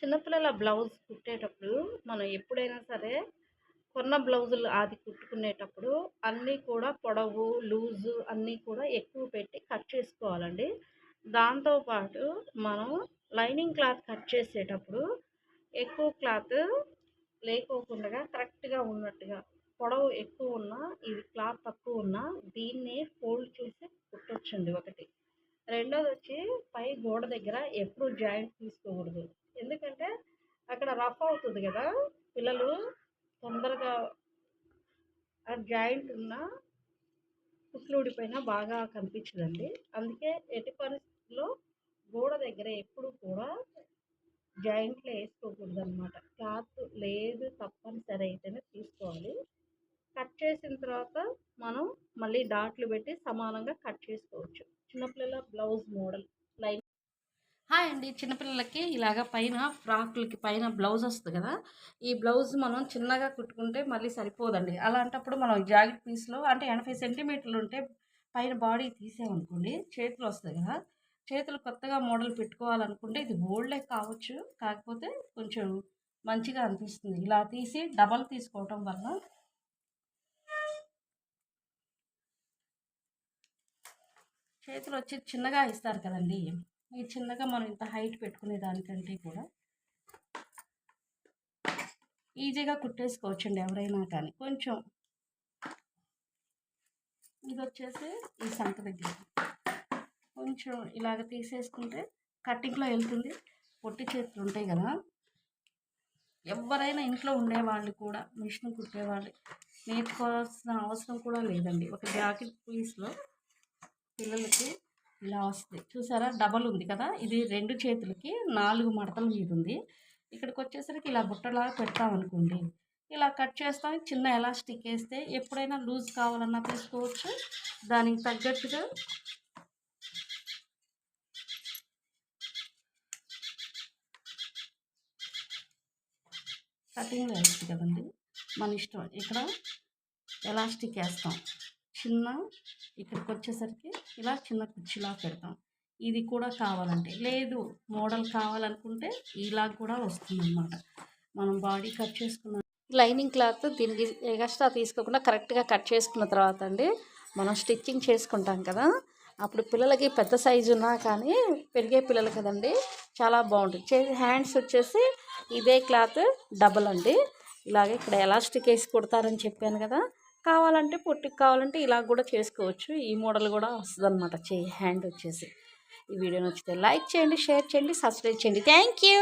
చిన్నపిల్లల బ్లౌజ్ కుట్టేటప్పుడు మనం ఎప్పుడైనా సరే కొన్న బ్లౌజులు అది కుట్టుకునేటప్పుడు అన్నీ కూడా పొడవు, లూజు అన్నీ కూడా ఎక్కువ పెట్టి కట్ చేసుకోవాలండి. దాంతో పాటు మనం లైనింగ్ క్లాత్ కట్ చేసేటప్పుడు ఎక్కువ క్లాత్ లేకోకుండగా కరెక్ట్‌గా ఉన్నట్టుగా పొడవు ఎక్కువున్నా, ఇది క్లాత్ తక్కువున్నా దీన్ని ఫోల్డ్ చేసి కుట్టొచ్చండి ఒకటి. రెండోదొచ్చి పై గోడ దగ్గర ఎప్పుడు జాయింట్ తీసుకోకూడదు. ఎందుకంటే అక్కడ రఫ్ అవుతది గదా! పిల్లలు తొందరగా ఆ జాయింట్ ఉన్న కుట్లు ఊడిపోయినా బాగా కనిపించదండి. అందుకే ఎట్టి పరిస్థితుల్లో గోడ దగ్గర ఎప్పుడు కూడా జాయింట్లు ఏసుకోకూడదనమాట. క్లాత్ లేదు తప్పనిసరి అయితేనే తీసుకోవాలి. కట్ చేసిన తర్వాత మనం మళ్ళీ డాట్లు పెట్టి సమానంగా కట్ చేసుకోవచ్చు. చిన్నపిల్లల బ్లౌజ్ మోడల్ లైన్. హాయ్ అండి. చిన్నపిల్లలకి ఇలాగ పైన ఫ్రాకులకి పైన బ్లౌజ్ వస్తుంది కదా! ఈ బ్లౌజ్ మనం చిన్నగా కుట్టుకుంటే మళ్ళీ సరిపోదండి. అలాంటప్పుడు మనం జాకెట్ పీస్‌లో అంటే 80 సెంటీమీటర్లు ఉంటే పైన బాడీ తీసామనుకోండి చేతులు వస్తాయి కదా! చేతులు కొత్తగా మోడల్ పెట్టుకోవాలనుకుంటే ఇది ఓల్డే కావచ్చు. కాకపోతే కొంచెం మంచిగా అనిపిస్తుంది. ఇలా తీసి డబల్ తీసుకోవటం వల్ల చేతులు వచ్చి చిన్నగా ఇస్తారు కదండీ! ఈ చిన్నగా మనం ఇంత హైట్ పెట్టుకునే దానికంటే కూడా ఈజీగా కుట్టేసుకోవచ్చండి ఎవరైనా కానీ. కొంచెం ఇదొచ్చేసి ఈ సంక దగ్గర కొంచెం ఇలాగ తీసేసుకుంటే కటింగ్లో వెళ్తుంది. పొట్టి చేతులు ఉంటాయి కదా! ఎవరైనా ఇంట్లో ఉండేవాళ్ళు కూడా మిషన్ కుట్టేవాళ్ళు నేర్చుకోవాల్సిన అవసరం కూడా లేదండి. ఒక జాకెట్ పీస్‌లో పిల్లలకి ఇలా వస్తుంది. చూసారా డబల్ ఉంది కదా! ఇది 2 చేతులకి 4 మడతల మీద ఉంది. ఇక్కడికి వచ్చేసరికి ఇలా బుట్టలాగా పెడతామనుకోండి. ఇలా కట్ చేస్తాం. చిన్న ఎలాస్టిక్ వేస్తే ఎప్పుడైనా లూజ్ కావాలన్నా తీసుకోవచ్చు. దానికి తగ్గట్టుగా కటింగ్ వేస్తుంది కదండి. మన ఇష్టం. ఇక్కడ ఎలాస్టిక్ వేస్తాం. చిన్న ఇక్కడికి వచ్చేసరికి ఇలా చిన్న కుర్చీలా పెడతాం. ఇది కూడా కావాలంటే లేదు మోడల్ కావాలనుకుంటే ఇలా కూడా వస్తుందన్నమాట. మనం బాడీ కట్ చేసుకున్న లైనింగ్ క్లాత్ దీనికి ఎక్స్ట్రా తీసుకోకుండా కరెక్ట్గా కట్ చేసుకున్న తర్వాత అండి మనం స్టిచ్చింగ్ చేసుకుంటాం కదా! అప్పుడు పిల్లలకి పెద్ద సైజు ఉన్నా కానీ పెరిగే పిల్లలు కదండి చాలా బాగుంటుంది. హ్యాండ్స్ వచ్చేసి ఇదే క్లాత్ డబల్ అండి. ఇలాగే ఇక్కడ ఎలాస్టిక్ వేసి కుడతారని చెప్పాను కదా! కావాలంటే పొట్టికి కావాలంటే ఇలా కూడా చేసుకోవచ్చు. ఈ మోడల్ కూడా వస్తుంది అనమాట. హ్యాండ్ వచ్చేసి. ఈ వీడియో నచ్చితే లైక్ చేయండి, షేర్ చేయండి, సబ్స్క్రైబ్ చేయండి. Thank you.